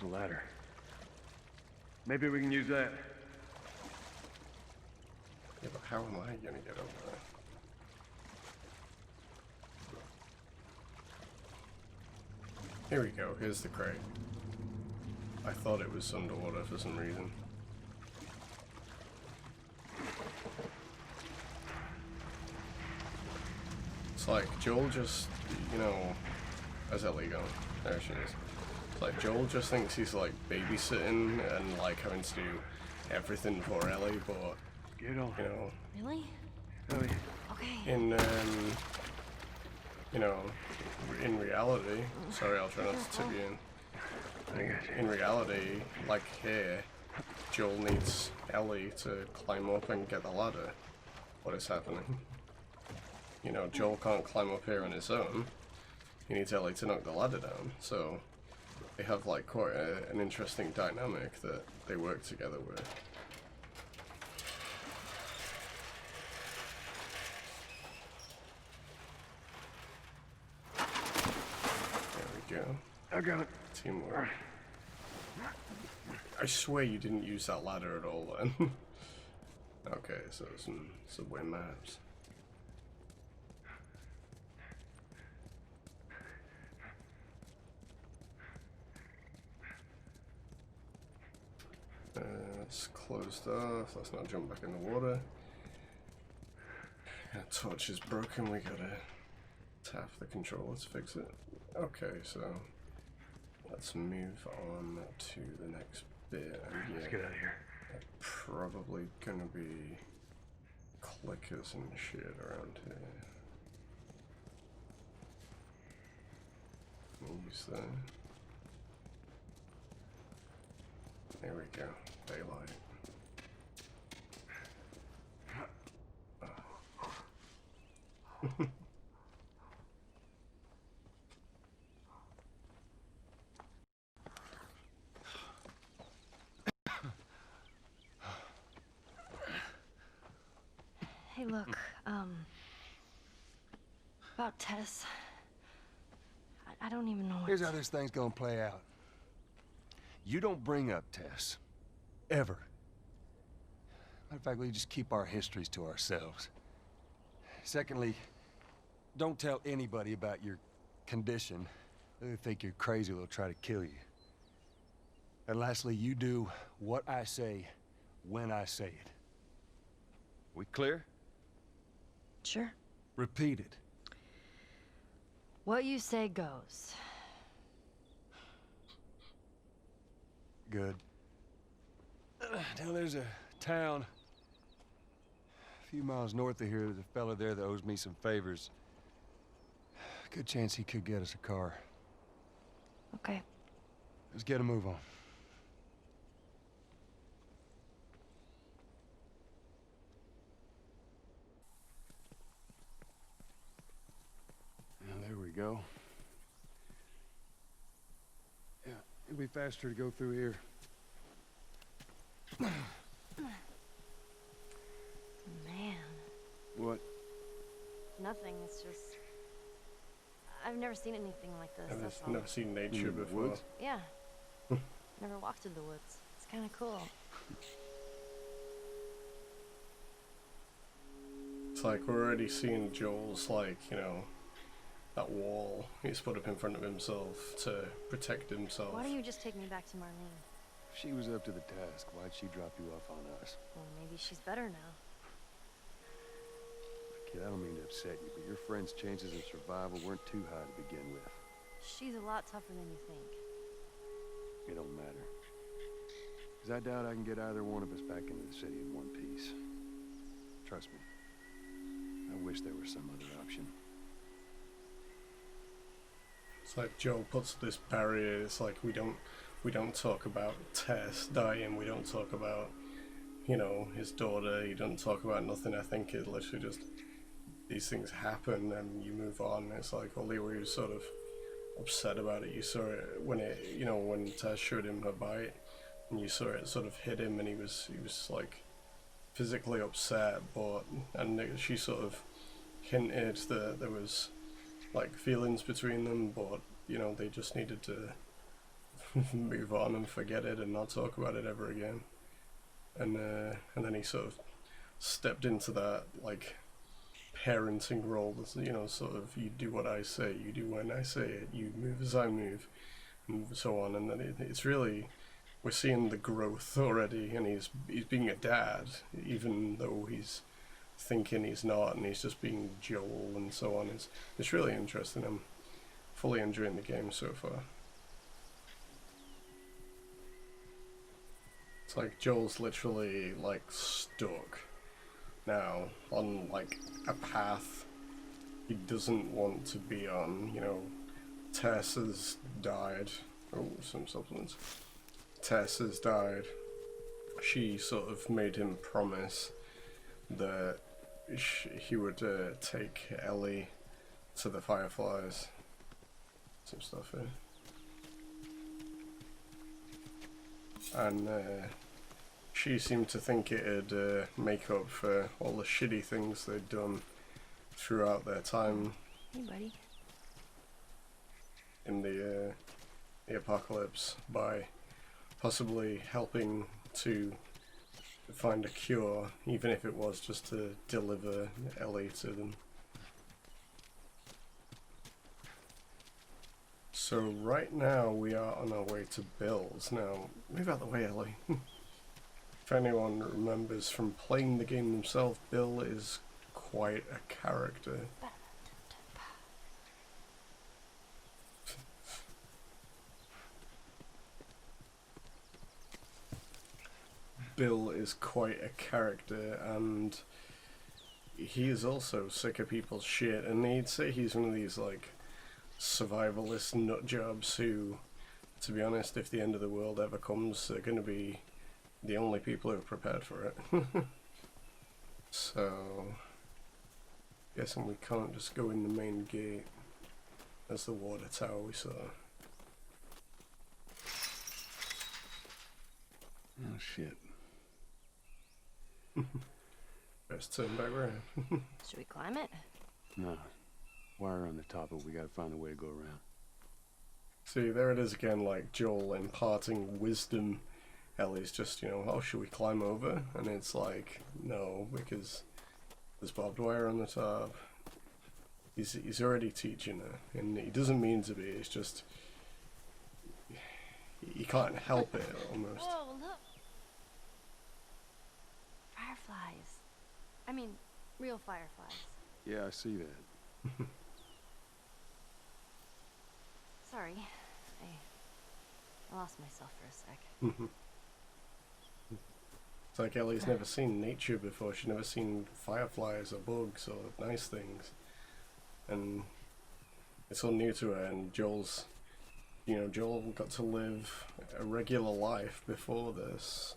The ladder. Maybe we can use that. Yeah, but how am I gonna get over there? Here we go, here's the crate. I thought it was underwater for some reason. It's like Joel just, you know, where's Ellie going? There she is. It's like Joel just thinks he's like babysitting and like having to do everything for Ellie, but Get on. you know, Really? Ellie. Okay. in you know, in reality, sorry, I'll try not to tip you in. I got you. In reality, like here, Joel needs Ellie to climb up and get the ladder. What is happening? You know, Joel can't climb up here on his own. He needs Ellie to knock the ladder down. So they have like quite an interesting dynamic that they work together with. There we go. I got it. Teamwork. I swear you didn't use that ladder at all then. Okay, so some subway maps. It's closed off. Let's not jump back in the water. That torch is broken. We gotta tap the controller to fix it. Okay, so let's move on to the next bit. And Let's get out of here. probably gonna be clickers and shit around here. Use that. There we go. Daylight. Hey, look, about Tess. I don't even know what Here's how this thing's gonna play out. You don't bring up Tess. Ever. Matter of fact, we just keep our histories to ourselves. Secondly, don't tell anybody about your condition. They think you're crazy, they'll try to kill you. And lastly, you do what I say when I say it. We clear? Sure. Repeat it. What you say goes. Good. Now there's a town a few miles north of here. There's a fella there that owes me some favors. Good chance he could get us a car. Okay. Let's get a move on. Now, there we go. Yeah, it'll be faster to go through here. Man. What? Nothing, it's just... I've never seen anything like this, I've that's all. never seen nature In the before. woods? Yeah. Never walked in the woods. It's kind of cool. It's like we're already seeing Joel's, like, you know, that wall he's put up in front of himself to protect himself. Why don't you just take me back to Marlene? If she was up to the task, why'd she drop you off on us? Well, maybe she's better now. Kid, I don't mean to upset you, but your friend's chances of survival weren't too high to begin with. She's a lot tougher than you think. It don't matter. Because I doubt I can get either one of us back into the city in one piece. Trust me. I wish there was some other option. It's like Joel puts this barrier. It's like we don't talk about Tess dying. We don't talk about, you know, his daughter. You don't talk about nothing. I think it literally just, these things happen and you move on. It's like Ollie was sort of upset about it. You saw it when it, you know, when Tess showed him her bite, and you saw it sort of hit him, and he was like physically upset. But she sort of hinted that there was like feelings between them, but you know they just needed to move on and forget it and not talk about it ever again. And then he sort of stepped into that like parenting role, you know, sort of you do what I say, you do when I say it, you move as I move, and so on. And then it's really, we're seeing the growth already, and he's being a dad, even though he's thinking he's not, and he's just being Joel and so on. It's really interesting. I'm fully enjoying the game so far. It's like Joel's literally like stuck now on like a path he doesn't want to be on. You know, Tess has died. Oh, some supplements. Tess has died. She sort of made him promise that he would take Ellie to the Fireflies. Some stuff here. And she seemed to think it'd make up for all the shitty things they'd done throughout their time. Hey, buddy. In the apocalypse by possibly helping to find a cure, even if it was just to deliver Ellie to them. So right now we are on our way to Bill's. Now, move out the way, Ellie. If anyone remembers from playing the game themselves, Bill is quite a character. Bill is quite a character, and he is also sick of people's shit, and he'd say he's one of these, like, survivalist nutjobs who, to be honest, if the end of the world ever comes, they're going to be the only people who are prepared for it. So, guessing we can't just go in the main gate. That's the water tower we saw. Oh shit. Best turn back around. Should we climb it? No. Wire on the top, but we gotta find a way to go around. See, there it is again, like Joel imparting wisdom. Ellie's just, you know, oh, should we climb over? And it's like, no, because there's barbed wire on the top. He's already teaching her, and he doesn't mean to be, it's just, he can't help it, almost. Whoa, look! Fireflies. I mean, real fireflies. Yeah, I see that. Sorry. I lost myself for a sec. It's like Ellie's never seen nature before. She's never seen fireflies or bugs or nice things. And it's all new to her, and Joel's, you know, Joel got to live a regular life before this.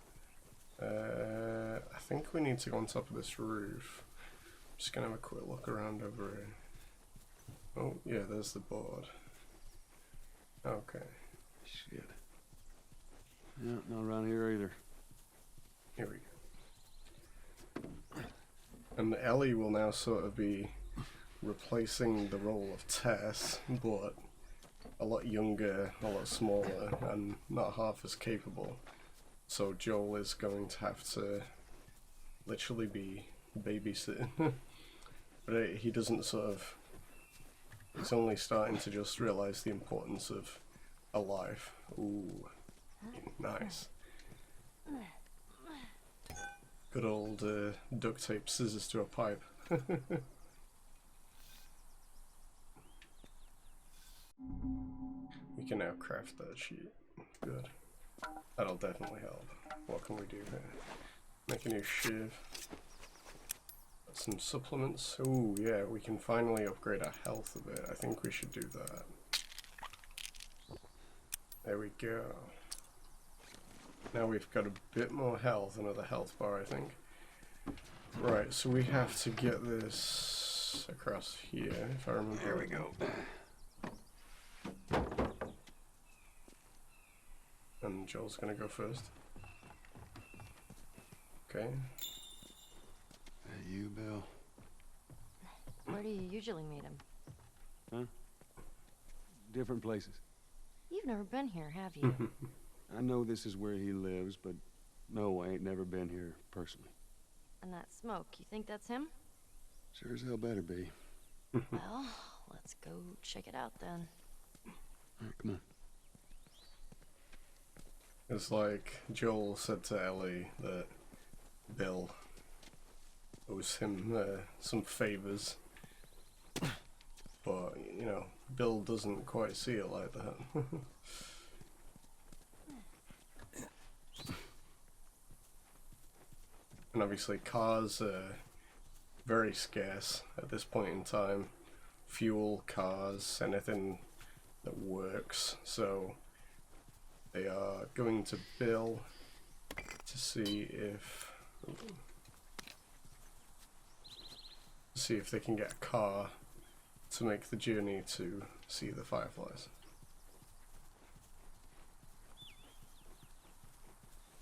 I think we need to go on top of this roof. Just gonna have a quick look around over here. Oh, yeah, there's the board. Okay. Shit. Yeah, not around here either. Here we go. And Ellie will now sort of be replacing the role of Tess, but a lot younger, a lot smaller, and not half as capable. So Joel is going to have to literally be babysitting. But he doesn't sort of... He's only starting to just realise the importance of a life. Ooh, nice. Good old duct tape scissors to a pipe. We can now craft that sheet. Good. That'll definitely help. What can we do here? Make a new shiv. Some supplements. Ooh, yeah, we can finally upgrade our health a bit. I think we should do that. There we go. Now we've got a bit more health, another health bar, I think. Right, so we have to get this across here, if I remember. There we go. And Joel's gonna go first. Okay. That you, Bill? Where do you usually meet him? Huh? Different places. You've never been here, have you? I know this is where he lives, but no, I ain't never been here personally. And that smoke, you think that's him? Sure as hell better be. Well, let's go check it out then. All right, come on. It's like Joel said to Ellie that Bill owes him some favors. But, you know, Bill doesn't quite see it like that. And obviously cars are very scarce at this point in time. Fuel, cars, anything that works. So they are going to Bill to see if they can get a car to make the journey to see the fireflies.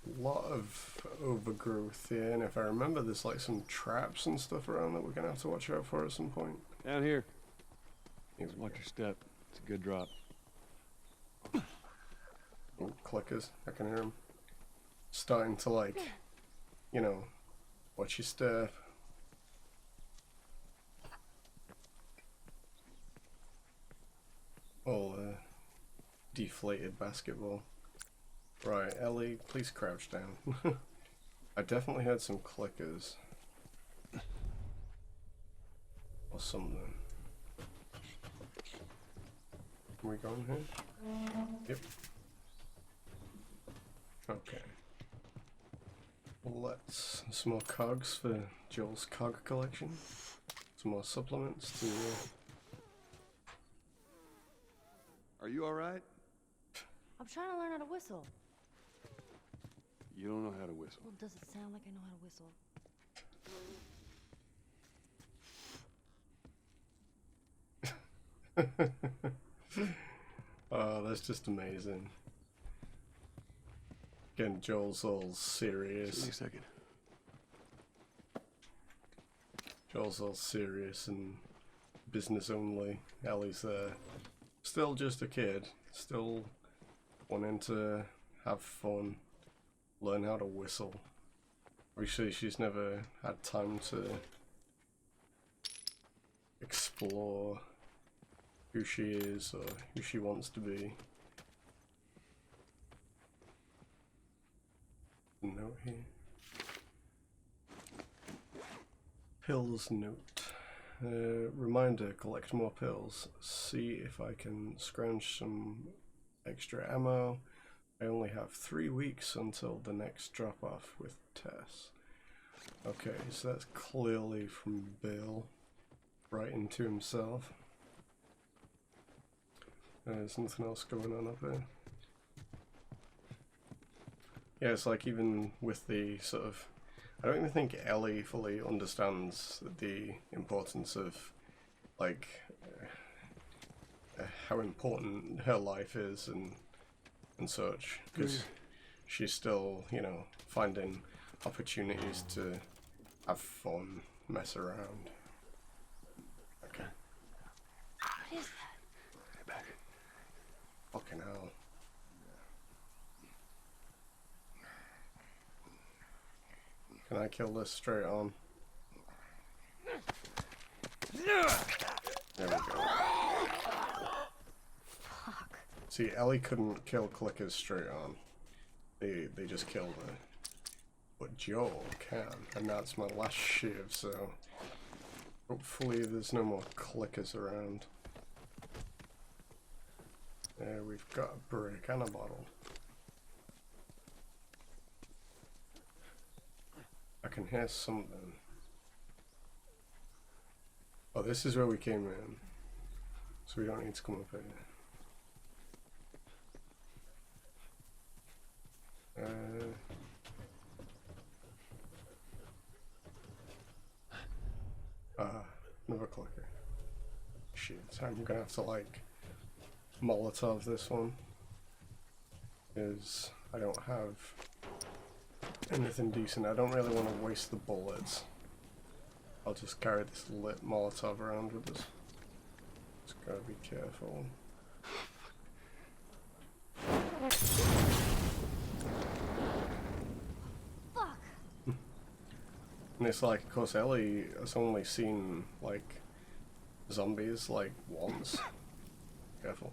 A lot of overgrowth here, and if I remember, there's like some traps and stuff around that we're gonna have to watch out for at some point. Down here. Here we Watch go. your step. It's a good drop. Oh, clickers, I can hear them. Starting to, like, you know, watch your step. Oh, deflated basketball. Right, Ellie, please crouch down. I definitely heard some clickers. Or something. Can we go in here? Yep. Okay. Let's some more cogs for Joel's cog collection. Some more supplements to. Are you all right? I'm trying to learn how to whistle. You don't know how to whistle. Well, does it sound like I know how to whistle? Oh, that's just amazing. Again, Joel's all serious. Give me a second. Joel's all serious and business only. Ellie's still just a kid, still wanting to have fun, learn how to whistle. Obviously, she's never had time to explore who she is or who she wants to be. Note here. Pills note. Reminder, collect more pills. See if I can scrounge some extra ammo. I only have 3 weeks until the next drop off with Tess. Okay, so that's clearly from Bill writing to himself. There's nothing else going on up there. Yeah, it's like even with the sort of, I don't even think Ellie fully understands the importance of, like, how important her life is and such, because she's still, you know, finding opportunities to have fun, mess around. Okay. What is that? Get back. Fucking hell. Can I kill this straight on? There we go. Fuck. See, Ellie couldn't kill clickers straight on. They just killed her. But Joel can, and that's my last shiv, so hopefully there's no more clickers around. There, we've got a brick and a bottle. I can hear something. Oh, this is where we came in. So we don't need to come up here. Another clicker. Shit, so I'm gonna have to like Molotov this one. Because I don't have anything decent. I don't really want to waste the bullets. I'll just carry this lit Molotov around with us. Just gotta be careful. And it's like, of course, Ellie has only seen, like, zombies, like, once. Careful.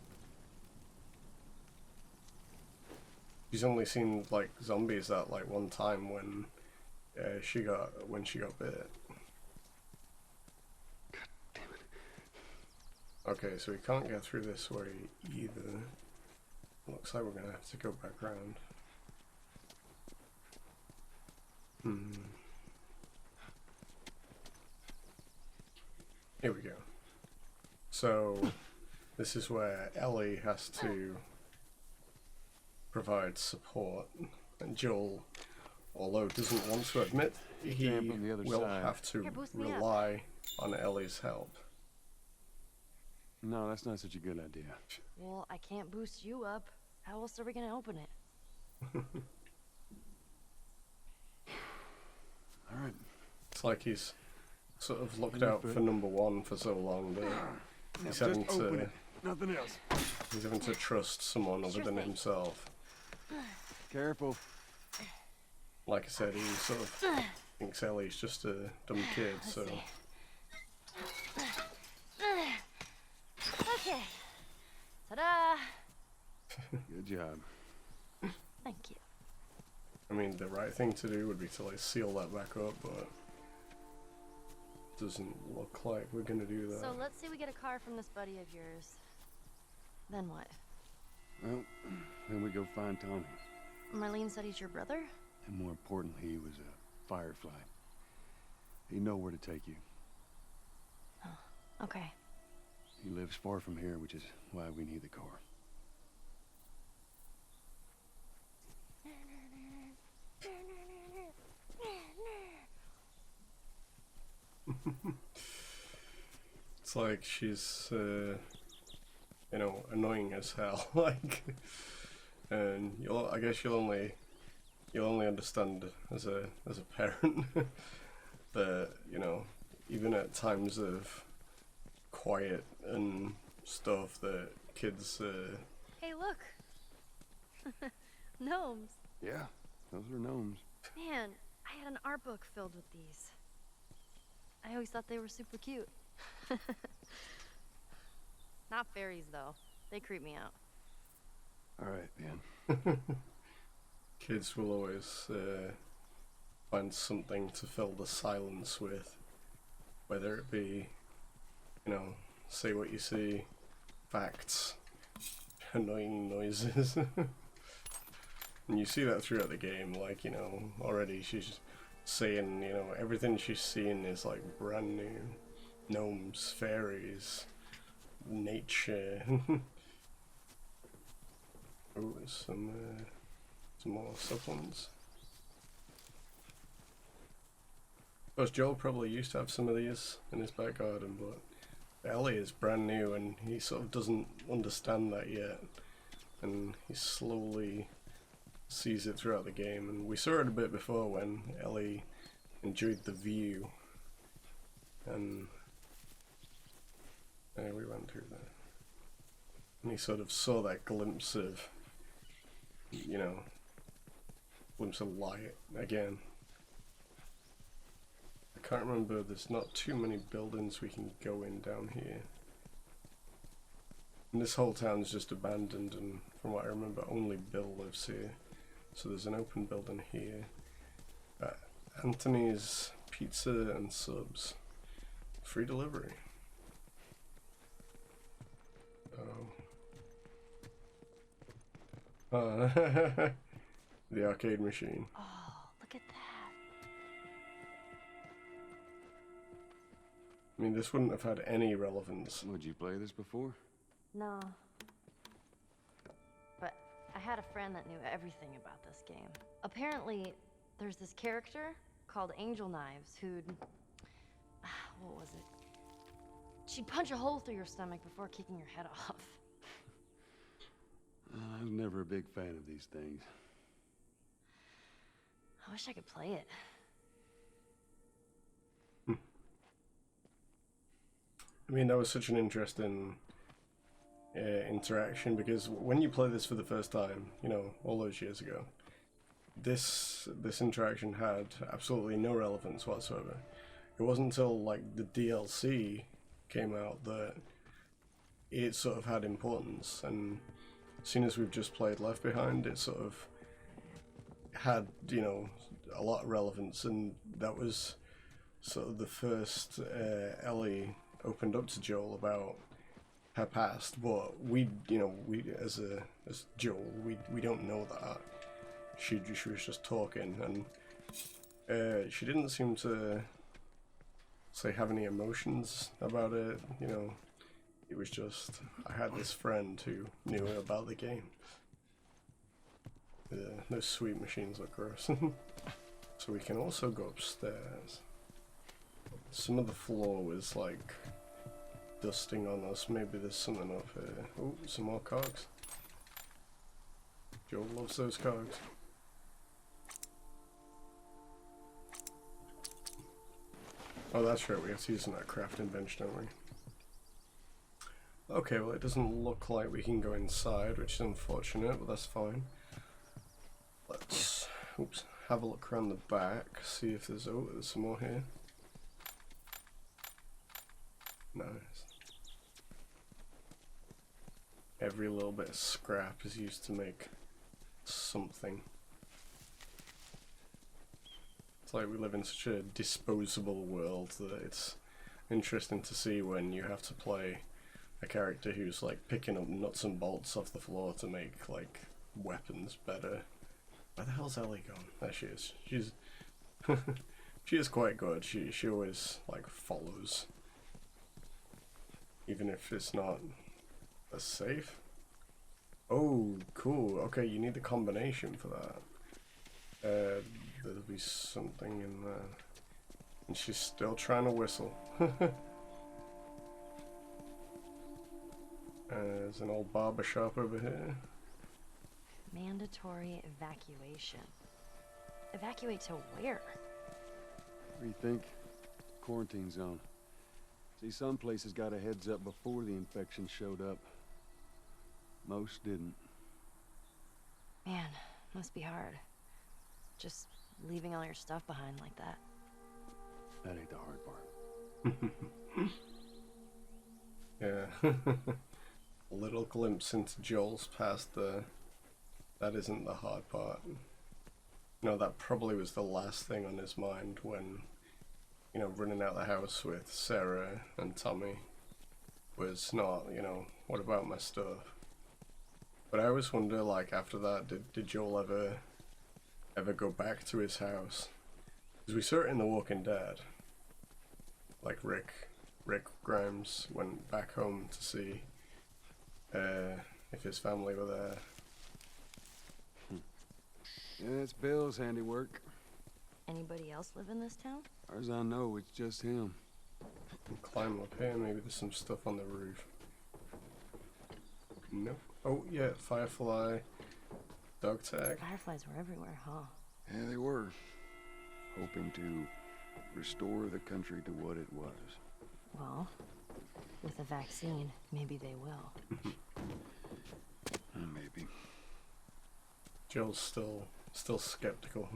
She's only seen, like, zombies that, like, one time when she got bit. God damn it. Okay, so we can't get through this way either. Looks like we're gonna have to go back round. Here we go. So, this is where Ellie has to provide support, and Joel, although doesn't want to admit, he Camp on the other will side. have to Here, boost me up. rely on Ellie's help. No, that's not such a good idea. Well, I can't boost you up. How else are we gonna open it? Alright. It's like he's sort of looked out for number one for so long that he's having Just open to it. Nothing else. he's having to trust someone other Sure than thing. himself. Careful. Like I said, he sort of thinks Ellie's just a dumb kid, Let's so see. Okay. Ta-da! Good job. Thank you. I mean the right thing to do would be to like seal that back up, but doesn't look like we're gonna do that. So let's say we get a car from this buddy of yours. Then what? Well, then we go find Tommy. Marlene said he's your brother? And more importantly, he was a firefly. He know where to take you. Okay. He lives far from here, which is why we need the car. It's like she's you know, annoying as hell. Like, and I guess you'll only understand as a parent that, you know, even at times of quiet and stuff, that kids Hey, look! Gnomes. Yeah, those are gnomes. Man, I had an art book filled with these. I always thought they were super cute. Not fairies, though. They creep me out. Alright, man. kids will always find something to fill the silence with, whether it be, you know, say what you see, facts, annoying noises. And you see that throughout the game, like, you know, already she's saying, you know, everything she's seeing is like brand new. Gnomes, fairies, nature. Oh, some more supplements. Of course, Joel probably used to have some of these in his back garden, but Ellie is brand new and he sort of doesn't understand that yet. And he slowly sees it throughout the game. And we saw it a bit before when Ellie enjoyed the view. And we went through that. And he sort of saw that glimpse of, you know, glimpse of light again. I can't remember, there's not too many buildings we can go in down here. And this whole town's just abandoned, and from what I remember, only Bill lives here. So there's an open building here. Anthony's Pizza and Subs. Free delivery. Oh. The arcade machine. Oh, look at that. I mean, this wouldn't have had any relevance. Would you play this before? No. But I had a friend that knew everything about this game. Apparently, there's this character called Angel Knives who'd... what was it? She'd punch a hole through your stomach before kicking your head off. I was never a big fan of these things. I wish I could play it. I mean, that was such an interesting interaction, because when you play this for the first time, you know, all those years ago, this interaction had absolutely no relevance whatsoever. It wasn't until like the DLC came out that it sort of had importance, and as soon as we've just played Left Behind, it sort of had, you know, a lot of relevance, and that was sort of the first Ellie opened up to Joel about her past. But we, you know, we as Joel, we don't know that. She was just talking, and she didn't seem to say have any emotions about it. You know, it was just, I had this friend who knew about the game. Those sweet machines look gross. So we can also go upstairs. Some of the floor was like dusting on us. Maybe there's something up here. Oh, some more cogs. Joel loves those cogs. Oh, that's right, we have to use that crafting bench, don't we? Okay, well it doesn't look like we can go inside, which is unfortunate, but that's fine. Let's, oops, have a look around the back, see if there's, oh, there's some more here. Nice. Every little bit of scrap is used to make something. It's like we live in such a disposable world that it's interesting to see when you have to play a character who's like picking up nuts and bolts off the floor to make like weapons better. Where the hell's Ellie gone? There she is. She's she is quite good. She always like follows, even if it's not as safe. Oh, cool. Okay, you need the combination for that. There'll be something in there. And she's still trying to whistle. There's an old barber shop over here. Mandatory evacuation. Evacuate to where? What do you think? Quarantine zone. See, some places got a heads up before the infection showed up. Most didn't. Man, must be hard. Just leaving all your stuff behind like that. That ain't the hard part. Yeah. A little glimpse into Joel's past there. That isn't the hard part. No, that probably was the last thing on his mind when, you know, running out the house with Sarah and Tommy was not, you know, what about my stuff? But I always wonder, like, after that, did Joel ever go back to his house? Because we saw it in The Walking Dead. Like, Rick Grimes went back home to see if his family were there. Yeah, it's Bill's handiwork. Anybody else live in this town? As far as I know, it's just him. Climb up here, maybe there's some stuff on the roof. Nope. Oh, yeah, firefly. Dog tag. Fireflies were everywhere, huh? Yeah, they were. Hoping to restore the country to what it was. Well, with a vaccine, maybe they will. Maybe. Joel's still skeptical.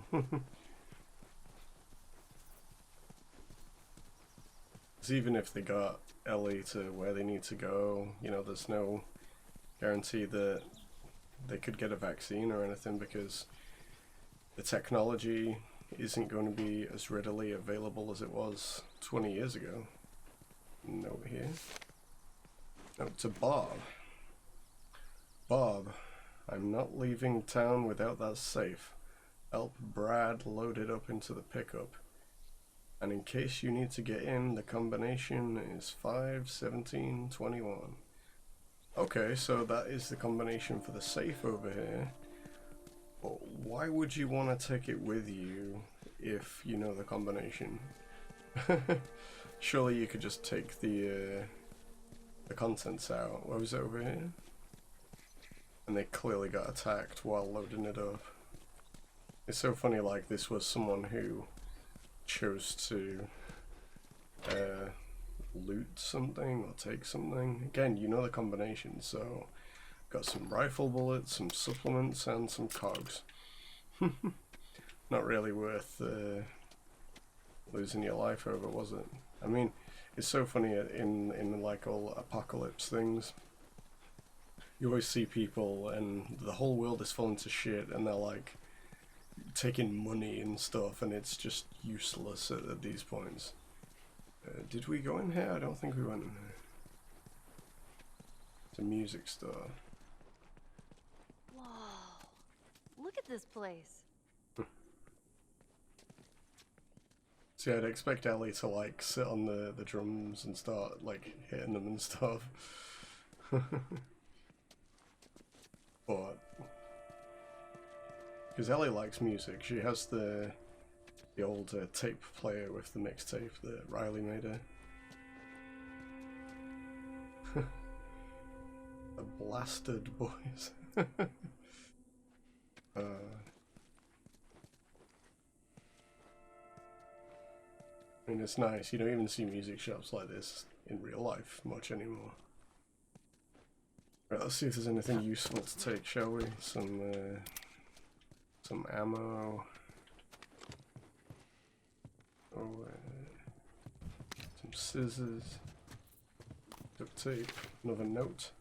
Even if they got Ellie to where they need to go, you know, there's no guarantee that they could get a vaccine or anything, because the technology isn't going to be as readily available as it was 20 years ago. Note here. Note to Bob. Bob, I'm not leaving town without that safe. Help Brad load it up into the pickup. And in case you need to get in, the combination is 51721. Okay, so that is the combination for the safe over here. But why would you want to take it with you if you know the combination? Surely you could just take the contents out. What was it over here? And they clearly got attacked while loading it up. It's so funny, like this was someone who chose to loot something or take something. Again, you know the combination, so got some rifle bullets, some supplements, and some cogs. not really worth losing your life over, was it? I mean, it's so funny in like all apocalypse things. You always see people and the whole world is falling to shit and they're like taking money and stuff and it's just useless at these points. Did we go in here? I don't think we went in here. It's a music store. Whoa. Look at this place. See, I'd expect Ellie to like sit on the drums and start like hitting them and stuff. But because Ellie likes music, she has the old tape player with the mixtape that Riley made her. The blasted boys. I mean, it's nice. You don't even see music shops like this in real life much anymore. Right, let's see if there's anything useful to take, shall we? Some ammo. Oh, some scissors. Duct tape. Another note.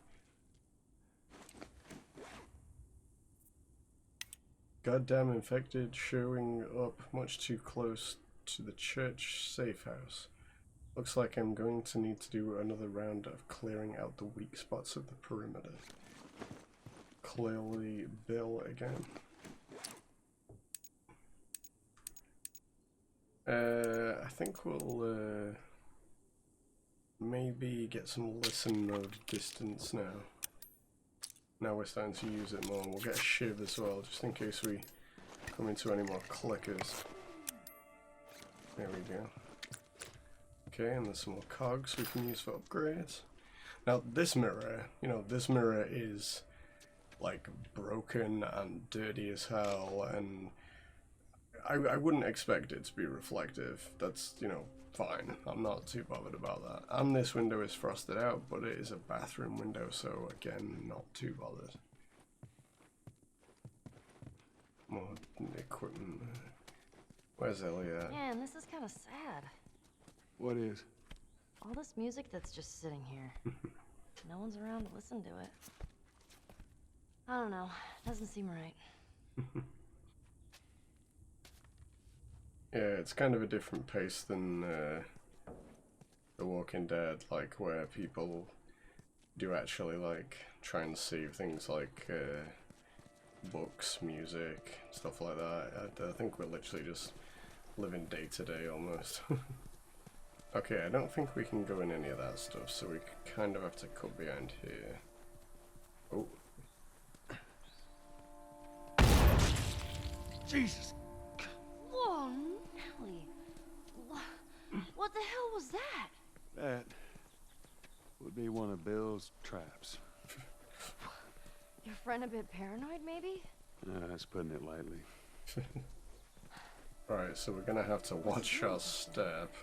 Goddamn infected, showing up much too close to the church safe house. Looks like I'm going to need to do another round of clearing out the weak spots of the perimeter. Clearly Bill again. I think we'll maybe get some listen mode distance now. Now we're starting to use it more. We'll get a shiv as well, just in case we come into any more clickers. There we go. Okay, and there's some more cogs we can use for upgrades. Now this mirror, you know, this mirror is like broken and dirty as hell, and I wouldn't expect it to be reflective. That's, you know, fine. I'm not too bothered about that. And this window is frosted out, but it is a bathroom window, so again, not too bothered. More equipment. Where's Ellie at? Man, this is kind of sad. What is? All this music that's just sitting here. No one's around to listen to it. I don't know. Doesn't seem right. Yeah, it's kind of a different pace than The Walking Dead, like where people do actually like try and save things like books, music, stuff like that. I think we're literally just living day to day almost. Okay, I don't think we can go in any of that stuff, so we kind of have to cut behind here. Oh. Jesus! Whoa, Nelly. What the hell was that? That would be one of Bill's traps. Your friend a bit paranoid, maybe? That's putting it lightly. Right, so we're gonna have to watch our step.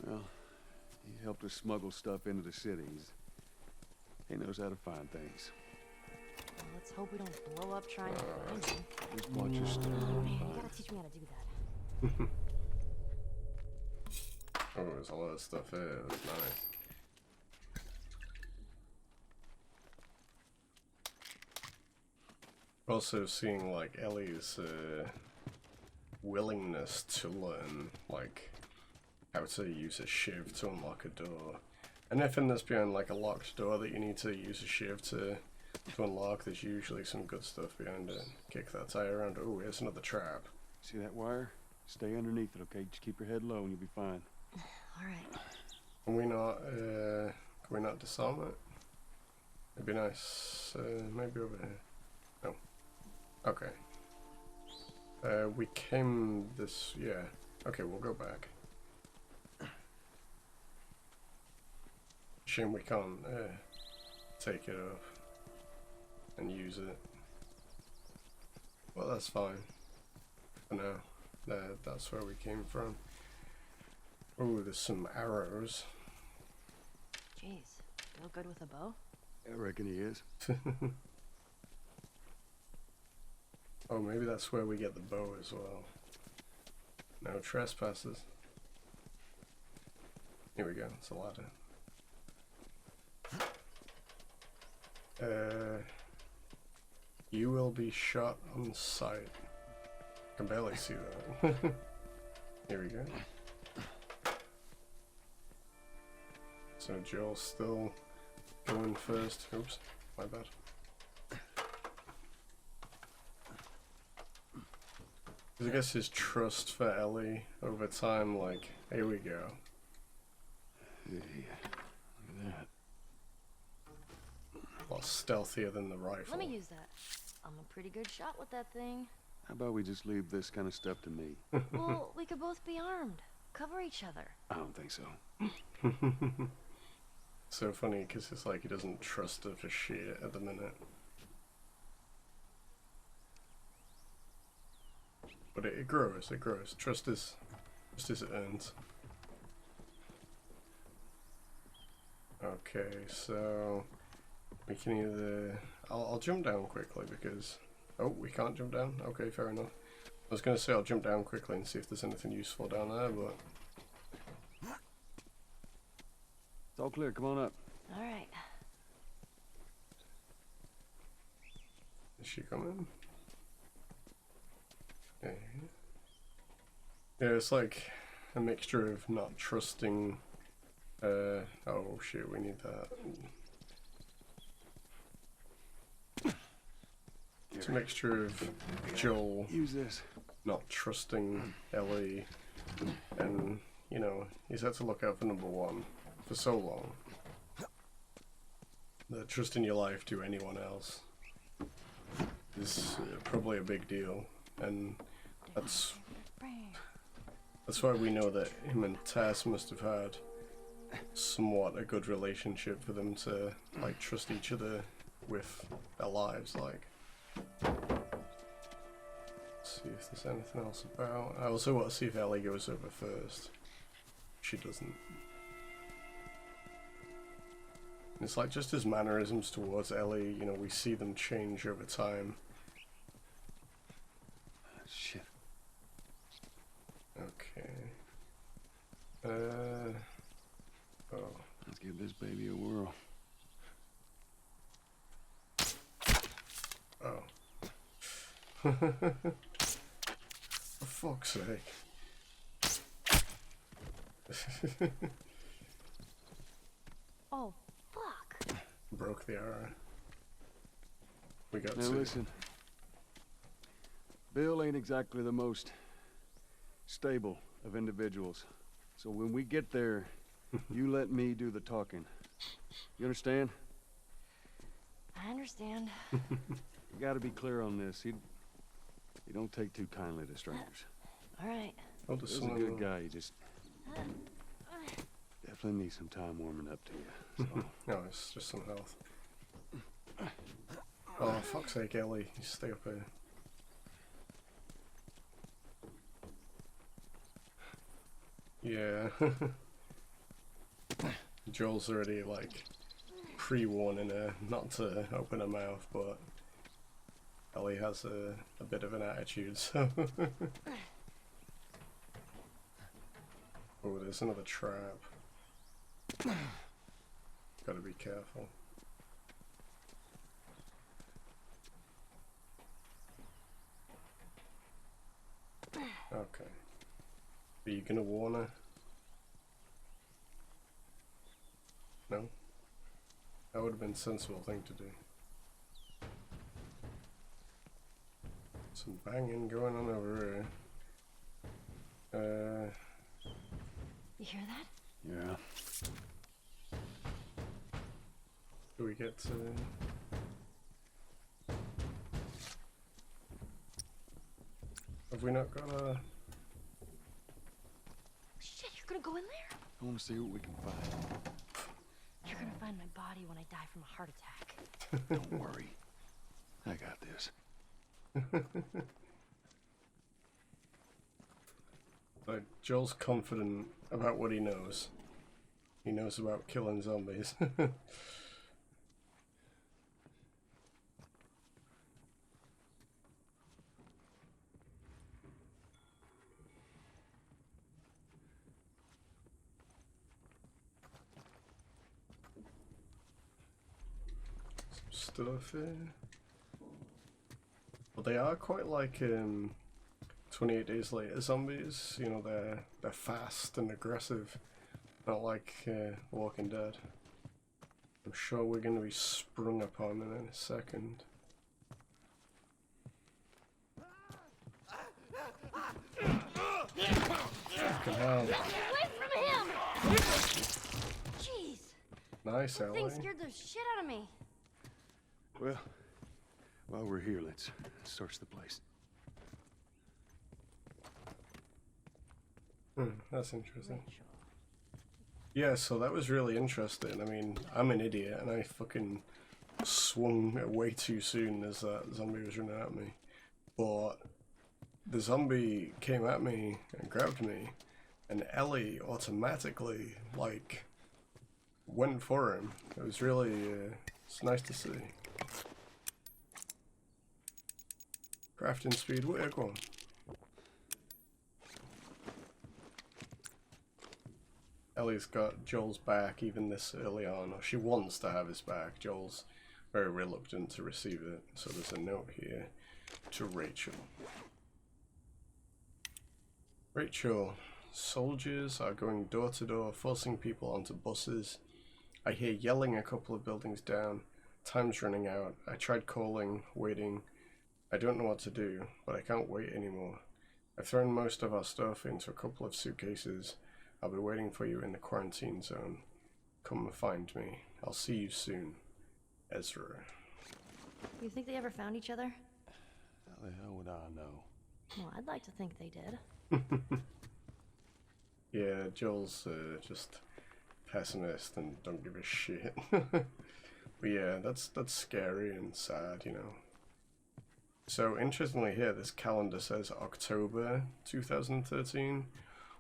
Well, he helped us smuggle stuff into the cities. He knows how to find things. Well, let's hope we don't blow up trying to find him. Just watch your step. Oh, man, you gotta teach me how to do that. Oh, there's a lot of stuff here. That's nice. Also seeing like Ellie's willingness to learn like how to use a shiv to unlock a door. Anything that's behind like a locked door that you need to use a shiv to unlock, there's usually some good stuff behind it. Kick that tire around. Oh, here's another trap. See that wire? Stay underneath it, okay? Just keep your head low and you'll be fine. Alright. Can we not disarm it? It'd be nice. Maybe over here. No. Okay. We came this, yeah. Okay, we'll go back. Shame we can't take it off and use it. Well, that's fine. For now, that's where we came from. Oh, there's some arrows. Jeez, feel good with a bow? I reckon he is. Oh, maybe that's where we get the bow as well. No trespassers. Here we go, it's a ladder. You will be shot on sight. I can barely see that. Here we go. So Joel's still going first. Oops, my bad. I guess his trust for Ellie over time, like, here we go. Yeah, look at that. A lot stealthier than the rifle. Let me use that. I'm a pretty good shot with that thing. How about we just leave this kind of stuff to me? Well, we could both be armed. Cover each other. I don't think so. So funny, because it's like he doesn't trust her for shit at the minute. But it grows, it grows. Trust is earned. Okay, so we can either... I'll jump down quickly because... Oh, we can't jump down? Okay, fair enough. I was going to say I'll jump down quickly and see if there's anything useful down there, but... It's all clear, come on up. Alright. Is she coming? Yeah. Yeah, it's like a mixture of not trusting... oh shit, we need that. It's a mixture of Joel Use this. not trusting Ellie, and, you know, he's had to look out for number one for so long. That trusting your life to anyone else is probably a big deal, and that's why we know that him and Tess must have had somewhat a good relationship for them to, like, trust each other with their lives, like. See if there's anything else about. I also want to see if Ellie goes over first. She doesn't. It's like just his mannerisms towards Ellie, you know, we see them change over time. Shit. Okay. Oh. Let's give this baby a whirl. Oh. For fuck's sake. Oh, fuck. Broke the arrow. We got Now to... listen. Bill ain't exactly the most stable of individuals. So when we get there, you let me do the talking. You understand? I understand. You gotta be clear on this. He don't take too kindly to strangers. Alright. Oh, He's a good guy. You just definitely need some time warming up to you. So. No, it's just some health. Oh, fuck's sake, Ellie. You stay up here. Yeah. Joel's already, like, pre-warning her not to open her mouth, but Ellie has a bit of an attitude, so... Oh, there's another trap. Gotta be careful. Okay. Are you gonna warn her? No? That would have been a sensible thing to do. Some banging going on over here. You hear that? Yeah. Do we get to... Have we not got a... Shit, you're gonna go in there? I want to see what we can find. You're gonna find my body when I die from a heart attack. Don't worry. I got this. Like, Joel's confident about what he knows. He knows about killing zombies. stuff here. But they are quite like 28 Days Later zombies. You know, they're fast and aggressive, not like Walking Dead. I'm sure we're going to be sprung upon in a second. Fucking hell. Away from him! Jeez. Nice, That thing Ellie. scared the shit out of me. Well, while we're here, let's search the place. That's interesting. Yeah, so that was really interesting. I mean, I'm an idiot and I fucking swung way too soon as that zombie was running at me. But the zombie came at me and grabbed me, and Ellie automatically, like, went for him. It was really, it's nice to see. Crafting speed, where you going? Ellie's got Joel's back even this early on, or she wants to have his back. Joel's very reluctant to receive it, so there's a note here to Rachel. Rachel, soldiers are going door to door, forcing people onto buses. I hear yelling a couple of buildings down. Time's running out. I tried calling, waiting. I don't know what to do, but I can't wait anymore. I've thrown most of our stuff into a couple of suitcases. I'll be waiting for you in the quarantine zone. Come and find me. I'll see you soon. Ezra. You think they ever found each other? How the hell would I know? Well, I'd like to think they did. Yeah, Joel's just pessimist and don't give a shit. But yeah, that's scary and sad, you know. So interestingly here, this calendar says October 2013,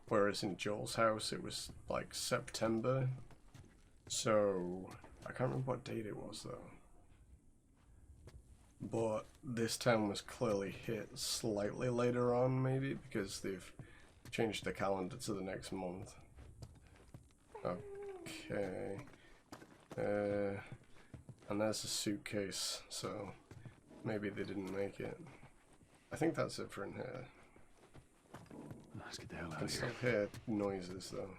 whereas in Joel's house it was like September. So I can't remember what date it was though. But this town was clearly hit slightly later on, maybe, because they've changed the calendar to the next month. Okay. And there's a suitcase, so maybe they didn't make it. I think that's it for in here. Let's get the hell I out can of still here. hear noises though.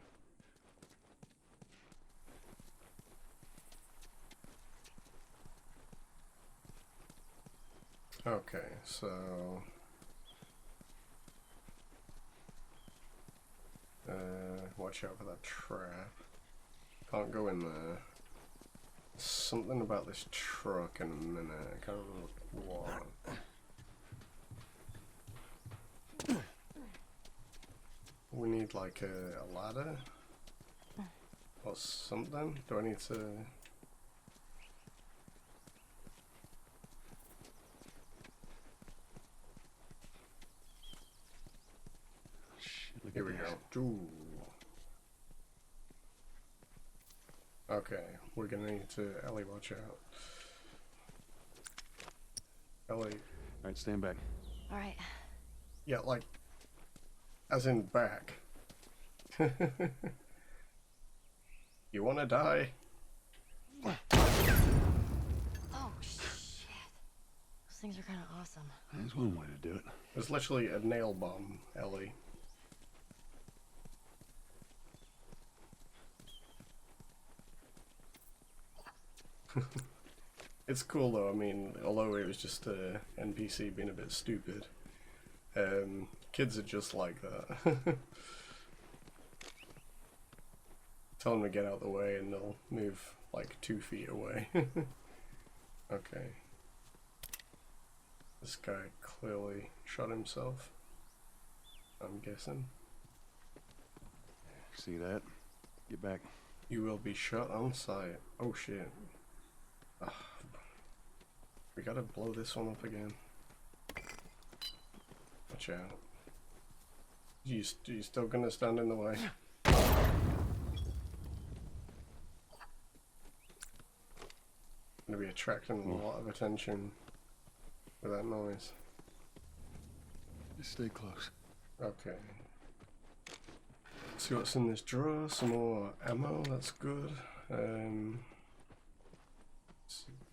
Okay, so watch out for that trap. Can't go in there. Something about this truck in a minute. I can't remember what. We need like a ladder or something. Do I need to? Shit, look Here at we this. go. Ooh. Okay, we're gonna need to. Ellie, watch out. Ellie. Alright, stand back. All right. Yeah, like, as in back. You wanna die? Oh, shit. Those things are kind of awesome. That's one way to do it. There's literally a nail bomb, Ellie. It's cool though, I mean, although it was just a NPC being a bit stupid. Kids are just like that. Tell them to get out of the way and they'll move like 2 feet away. Okay. This guy clearly shot himself, I'm guessing. See that? Get back. You will be shot on sight. Oh shit. Ah. We gotta blow this one up again. Watch out. You still gonna stand in the way? Gonna be attracting a lot of attention with that noise. Just stay close. Okay. See what's in this drawer. Some more ammo. That's good.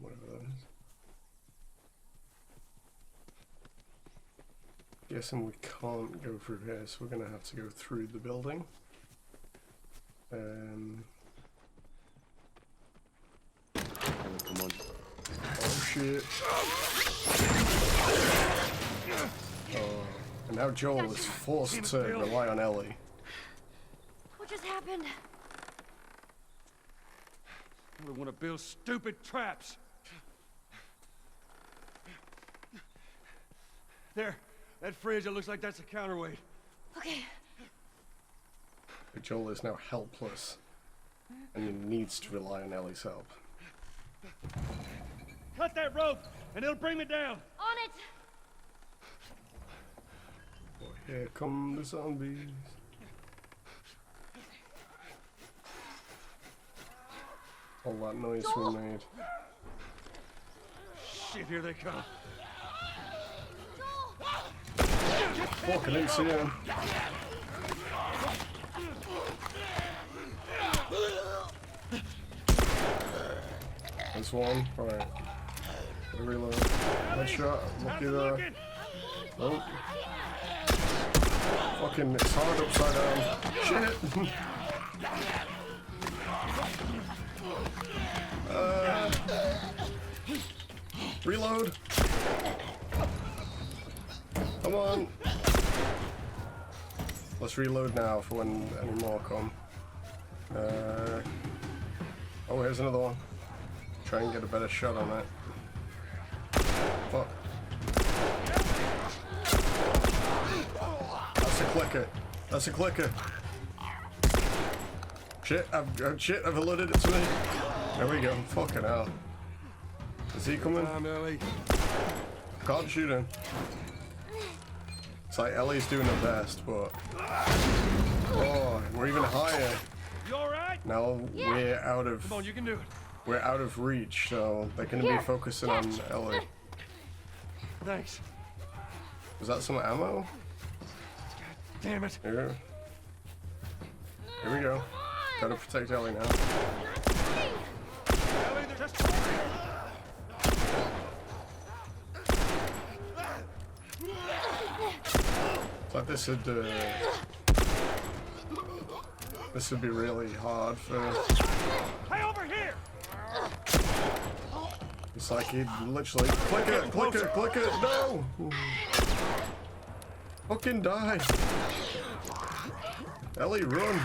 Whatever that is. Guessing we can't go through here, so we're gonna have to go through the building. Come on. Oh shit. Oh, and now Joel is forced to rely on Ellie. What just happened? We want to build stupid traps. There, that fridge, it looks like that's a counterweight. Okay. But Joel is now helpless, and he needs to rely on Ellie's help. Cut that rope, and it'll bring me down. On it! Oh, here come the zombies. All that noise we made. Shit, here they come. Fuck, I didn't see him. There's one. Alright. Reload. Headshot. Lucky there. Oh. Fucking, it's hard upside down. Shit! Reload! Come on! Let's reload now for when any more come. Oh, here's another one. Try and get a better shot on that. Fuck. That's a clicker. That's a clicker. Shit, I've eluded it to me. There we go. Fucking hell. Is he coming? Ellie. Can't shoot him. It's like Ellie's doing her best, but... Oh, we're even higher. You alright? Now we're out of... Come on, you can do it. We're out of reach, so they're going to be focusing on Ellie. Thanks. Was that some ammo? Damn it. Here. Here we go. Gotta protect Ellie now. Ellie, they're just... Like this would be really hard for... Hey, over here! It's like he'd literally click it, no! Fucking die! Ellie, run!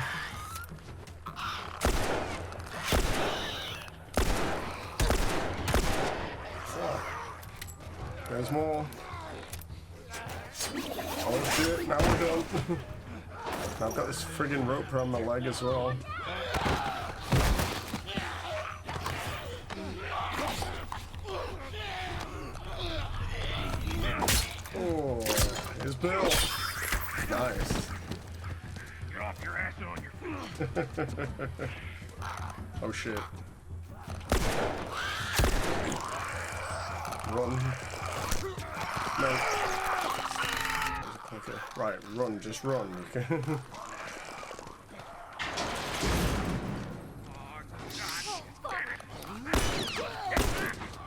There's more. Oh shit, now we're done. I've got this friggin' rope around my leg as well. Oh, here's Bill. Nice. You're off your ass and on your feet. Oh shit. Run. No. Okay, right, run, just run.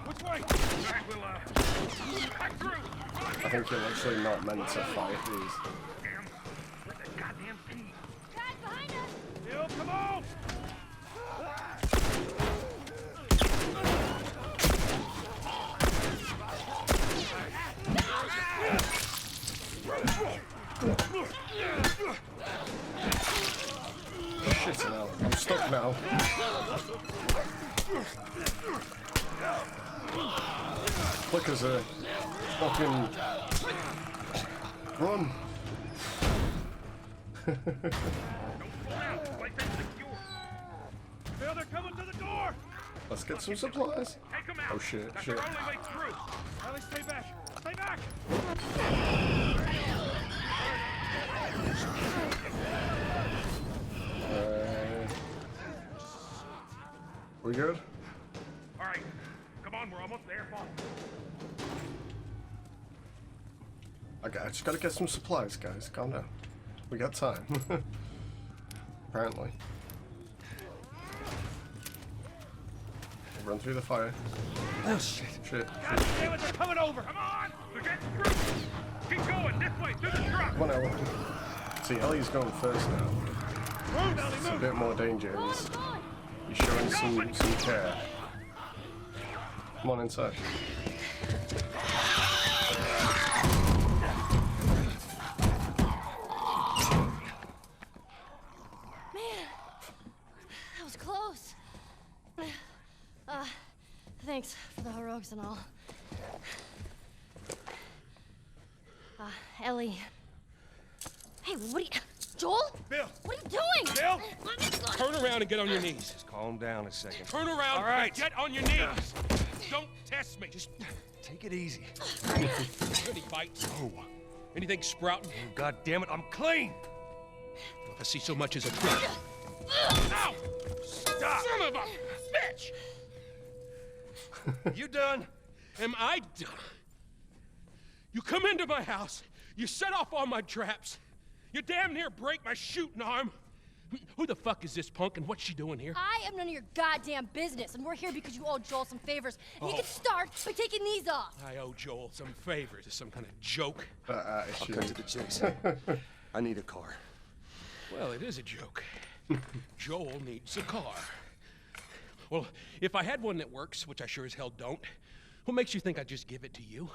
Which way? We'll, cut through. I think you're actually not meant to fight these. Damn, where's that goddamn key? Guys, behind us! Bill, come on! Shit now. I'm stuck now. Clickers are fucking... Run! Bill, they're coming to the door! Let's get some supplies. Take them out! Oh shit, That's shit. our only way through! Ellie, stay back! Stay back! We good? Alright, come on, we're almost there. Come on. Okay, I just gotta get some supplies, guys. Calm down. We got time. Apparently. Run through the fire. Oh shit. Shit. God damn it, they're coming over! Come on! We're getting through! Keep going, this way, through the truck! Come on, Ellie. See, Ellie's going first now. Move, Ellie, It's a move! bit more danger. He's showing some care. Come on inside. Man, that was close. Thanks for the heroics and all. Ellie. Hey, what are you... Joel? Bill! What are you doing? Bill! Let me go. Turn around and get on your knees. Just calm down a second. Turn around All right. and get on your knees. Don't test me. Just Take it easy. any bites. Oh, Anything sprouting. God damn it, I'm clean! If I see so much as a twig. Ow! Stop! Son of a bitch! You done? Am I done? You come into my house, you set off all my traps, you damn near break my shooting arm. Who the fuck is this punk and what's she doing here? I am none of your goddamn business, and we're here because you owe Joel some favors. And you can start by taking these off. I owe Joel some favors. Is some kind of joke? I'll cut to the chase. I need a car. Well, it is a joke. Joel needs a car. Well, if I had one that works, which I sure as hell don't, what makes you think I'd just give it to you?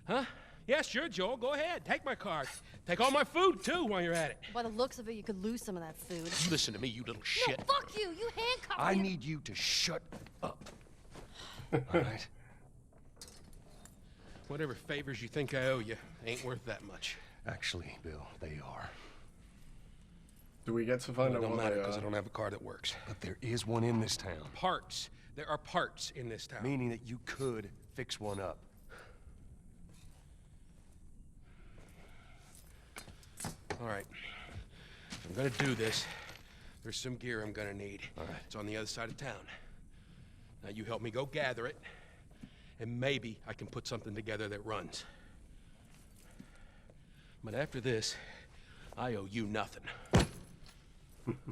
Huh? Yeah, sure, Joel, go ahead. Take my car. Take all my food, too, while you're at it. By the looks of it, you could lose some of that food. Listen to me, you little shit. No, fuck you! You handcuffed I me. need you to shut up. All right? Whatever favors you think I owe you ain't worth that much. Actually, Bill, they are. Do we get to find It out don't what matter they because I are? don't have a car that works. But there is one in this town. Parts. There are parts in this town. Meaning that you could fix one up. All right. If I'm gonna do this, there's some gear I'm gonna need. All right. It's on the other side of town. Now you help me go gather it, and maybe I can put something together that runs. But after this, I owe you nothing.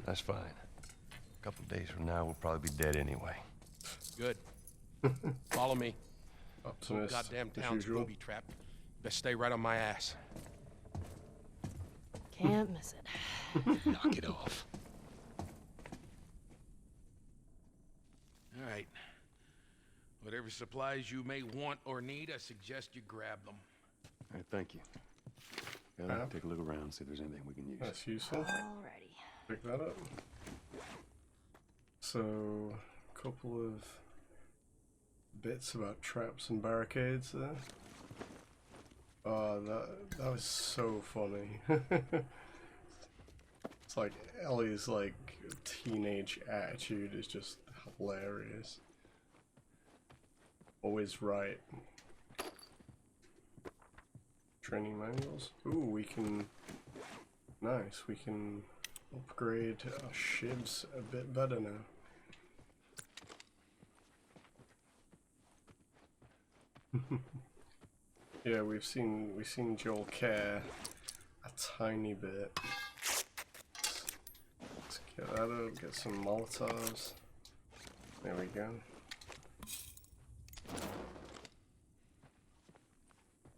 That's fine. A couple days from now, we'll probably be dead anyway. Good. Follow me. Optimist, Goddamn as town's usual. booby trapped. Best stay right on my ass. Can't miss it. Knock it off. All right. Whatever supplies you may want or need, I suggest you grab them. All right, thank you. Gotta take a look around, see if there's anything we can use. That's useful. Alrighty. Pick that up. So, a couple of bits about traps and barricades there. Oh, that was so funny. It's like Ellie's like teenage attitude is just hilarious. Always right. Training manuals. Ooh, we can. Nice. We can upgrade our shivs a bit better now. Yeah, we've seen Joel care a tiny bit. Let's get that up. Get some Molotovs. There we go.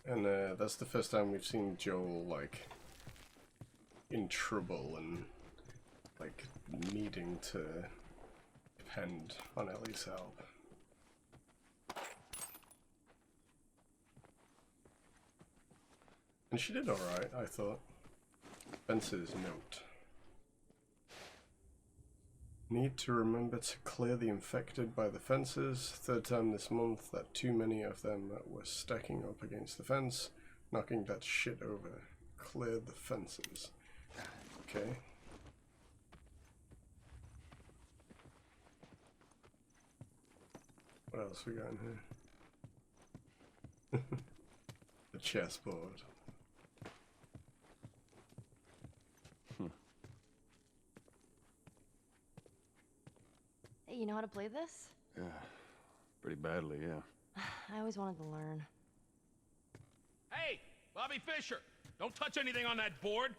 And that's the first time we've seen Joel, like, in trouble and, like, needing to depend on Ellie's help. And she did alright, I thought. Spencer's note. Need to remember to clear the infected by the fences. Third time this month that too many of them were stacking up against the fence, knocking that shit over. Clear the fences. Okay. What else we got in here? The chessboard. Hey, you know how to play this? Yeah, pretty badly, yeah. I always wanted to learn. Hey, Bobby Fischer, don't touch anything on that board.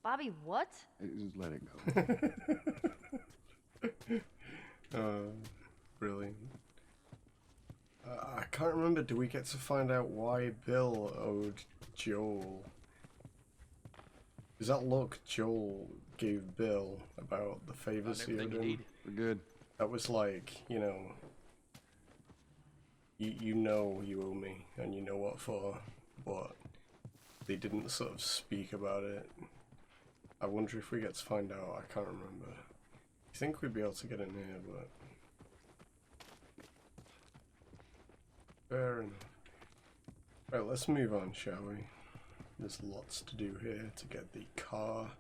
Bobby, what? Just let it go. Brilliant. I can't remember, do we get to find out why Bill owed Joel? Is that look Joel gave Bill about the favors he owed him? We're good. That was like, you know, you know you owe me, and you know what for, but they didn't sort of speak about it. I wonder if we get to find out, I can't remember. I think we'd be able to get in here, but... Fair enough. Right, let's move on, shall we? There's lots to do here to get the car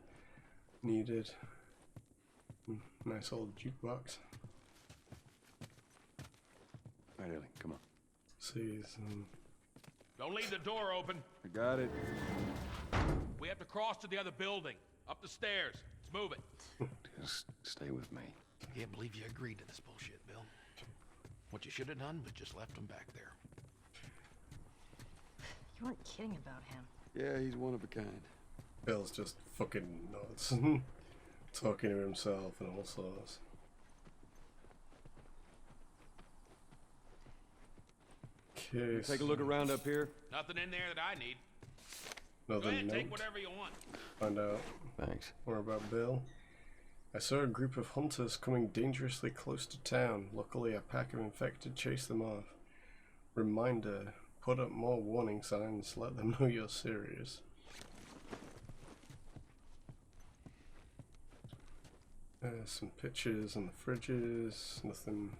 needed. Nice old jukebox. Right, Ellie, come on. See some... Don't leave the door open. I got it. We have to cross to the other building. Up the stairs. Let's move it. Just stay with me. I can't believe you agreed to this bullshit, Bill. What you should have done was just left him back there. You weren't kidding about him. Yeah, he's one of a kind. Bill's just fucking nuts. Talking to himself and all sorts. Okay, Take a look around up here. Nothing in there that I need. Another Go ahead and note. take whatever you want. Find out Thanks. more about Bill. I saw a group of hunters coming dangerously close to town. Luckily, a pack of infected chased them off. Reminder, put up more warning signs. Let them know you're serious. Some pictures in the fridges. Nothing.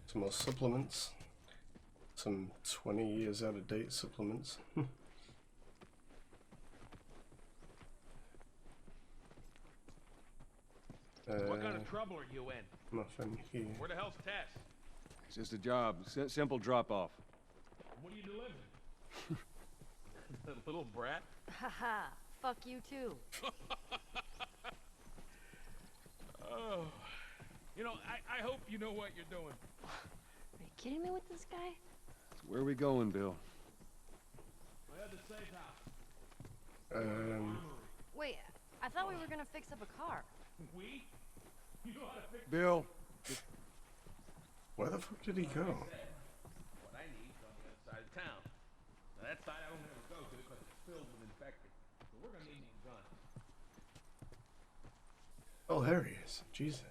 Some more supplements. Some 20 years out of date supplements. What kind of trouble are you in? Nothing here. Where the hell's Tess? It's just a job. Simple drop-off. What are you delivering? That little brat? Haha, fuck you too. Oh. You know, I hope you know what you're doing. Are you kidding me with this guy? Where are we going, Bill? We're at the safe house. Wait, I thought we were gonna fix up a car. We? You know how to fix Bill. Where the fuck did he go? what I need on the other side of town. Now, that side I don't ever go to because it's filled with infected. So we're gonna need these guns. Oh, there he is. Jesus.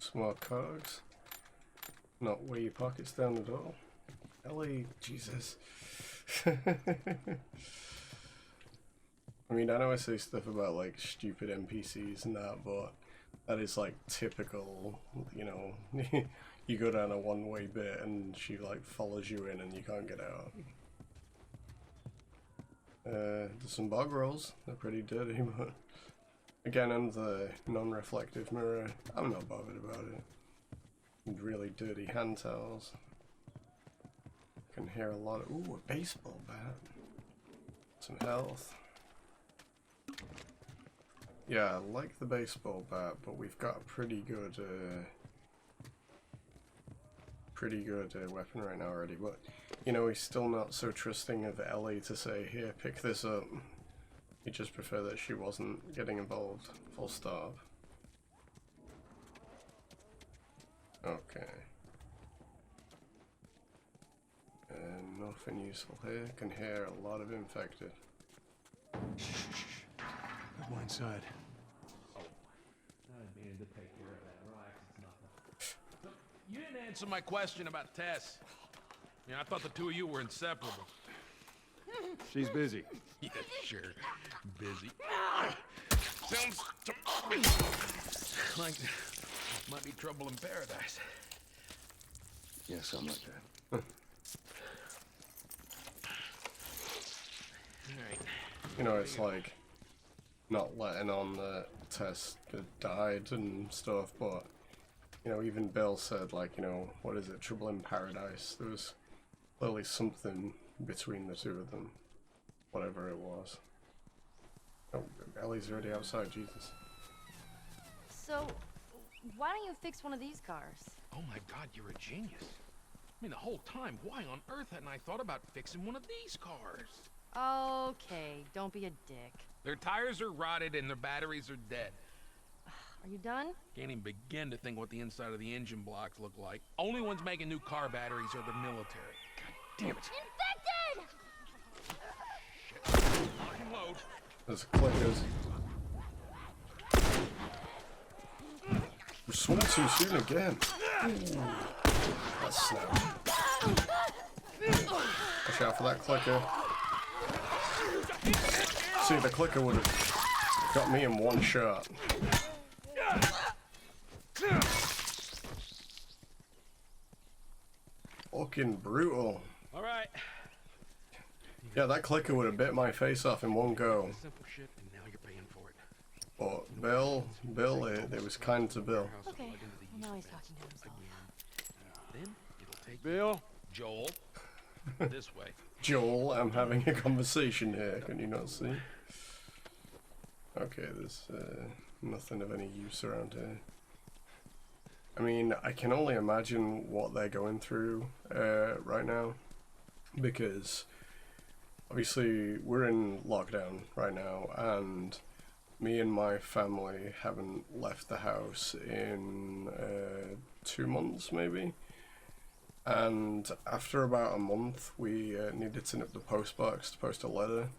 Smart cogs. Not wear your pockets down the door. Ellie, Jesus. I mean, I know I say stuff about like stupid NPCs and that, but that is like typical, you know. You go down a one-way bit and she like follows you in and you can't get out. There's some bog rolls. They're pretty dirty, but again, and the non-reflective mirror, I'm not bothered about it. And really dirty hand towels. Can hear a lot of, ooh, a baseball bat. Some health. Yeah, I like the baseball bat, but we've got a pretty good weapon right now already. But you know, he's still not so trusting of Ellie to say, "Here, pick this up." He just prefer that she wasn't getting involved. Full stop. Okay. Nothing useful here. Can hear a lot of infected. Go inside. I didn't mean to take care of that. Relax, it's nothing. So, you didn't answer my question about Tess. Yeah, I thought the two of you were inseparable. She's busy. Yeah, sure. Busy. Sounds to me like might be trouble in paradise. Yeah, something like that. Alright. You know, it's like not letting on that Tess had died and stuff, but you know, even Bill said, like, you know, what is it, trouble in paradise? There was clearly something between the two of them, whatever it was. Oh, Ellie's already outside, Jesus. So, why don't you fix one of these cars? Oh my God, you're a genius. I mean, the whole time, why on earth hadn't I thought about fixing one of these cars? Okay, don't be a dick. Their tires are rotted and their batteries are dead. Are you done? Can't even begin to think what the inside of the engine blocks look like. Only ones making new car batteries are the military. God damn it. Infected! Shit. Lock and load. There's clickers. We swung too soon again. Ooh. That snapped. Watch out for that clicker. See, the clicker would have got me in one shot. Fucking brutal. All right. Yeah, that clicker would have bit my face off in one go. Simple shit, and now you're paying for it. But Bill, it was kind to Bill. Okay, well, now he's talking to himself. Then it'll take Bill? Joel this way. Joel, I'm having a conversation here, can you not see? Okay, there's nothing of any use around here. I mean, I can only imagine what they're going through right now, because obviously we're in lockdown right now, and me and my family haven't left the house in 2 months maybe. And after about a month, we needed to nip the post box to post a letter,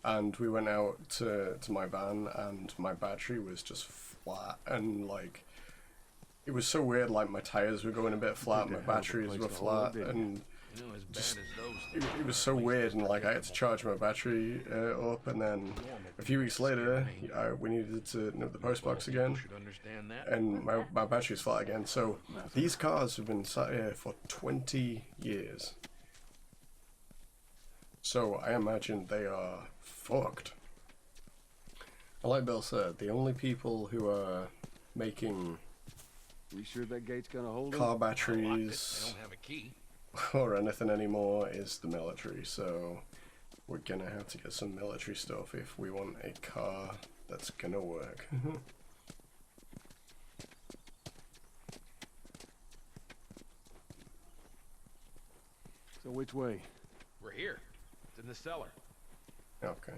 and we went out to my van, and my battery was just flat, and like, it was so weird, like my tires were going a bit flat, my batteries were flat, and You know, as bad just, as those. it was so weird, and like I had to charge my battery up, and then a few weeks later, we needed to nip the post box again, Should understand that. and my battery's flat again. So these cars have been sat here for 20 years. So I imagine they are fucked. And like Bill said, the only people who are making You sure that gate's gonna hold car I locked it. I batteries don't have a key. or anything anymore is the military. So we're gonna have to get some military stuff if we want a car that's gonna work. So which way? We're here. It's in the cellar. Okay.